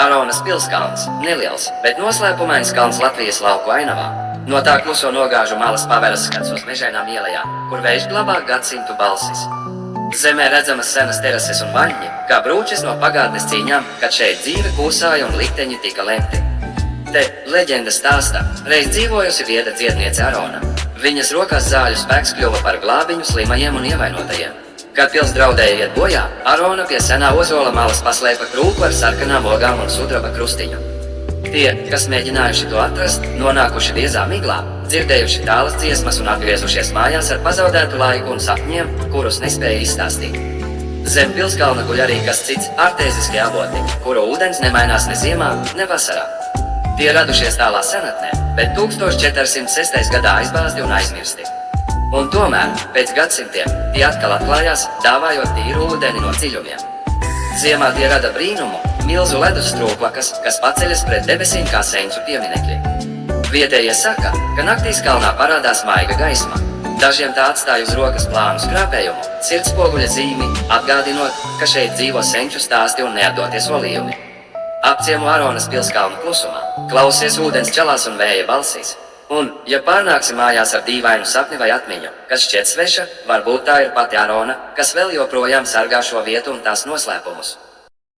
Aronas pilskalns, neliels, bet noslēpumains kalns Latvijas lauku ainavā. No tā kluso nogāžu malas paveras skats uz mežainām ielajām, kur vējš glabā gadsimtu balsis. Zemē redzamas senas terases un vaļņi, kā brūčes no pagātnes cīņām, kad šeit dzīve kūsāja un likteņi tika lemti. Te leģenda stāsta, reiz dzīvojusi vieda dziedniece Arona. Viņas rokās zāļu spēks kļuva par glābiņu slimajiem un ievainotajiem. Kad pils draudēja iet bojā, Arona pie senā ozola malas paslēpa krūku ar sarkanām ogām un sudraba krustiņu. Tie, kas mēģinājuši to atrast, nonākuši biezā miglā, dzirdējuši tālas dziesmas un atgriezušies mājās ar pazaudētu laiku un sapņiem, kurus nespēja izstāstīt. Zem pilskalna guļ arī kas cits artēziskie avoti, kuru ūdens nemainās ne ziemā, ne vasarā. Tie radušies tālā senatnē, bet 1406. gadā aizbāzti un aizmirsti. Un tomēr, pēc gadsimtiem, tie atkal atklājās, dāvājot tīru ūdeni no dziļumiem. Ziemā tie rada brīnumu, milzu ledus strūklakas, kas paceļas pret debesīm kā senču pieminekļi. Vietējie saka, ka naktīs kalnā parādās maiga gaisma. Dažiem tā atstāja uz rokas plānu skrāpējumu, sirdspoguļa zīmi, atgādinot, ka šeit dzīvo senču stāsti un neatdotie solījumi. Apciemo Aronas pilskalnu klusumā, klausies ūdens čalās un vēja balsīs. Un, ja pārnāksi mājās ar dīvainu sapni vai atmiņu, kas šķiet sveša, varbūt tā ir pati Arona, kas vēl joprojām sargā šo vietu un tās noslēpumus.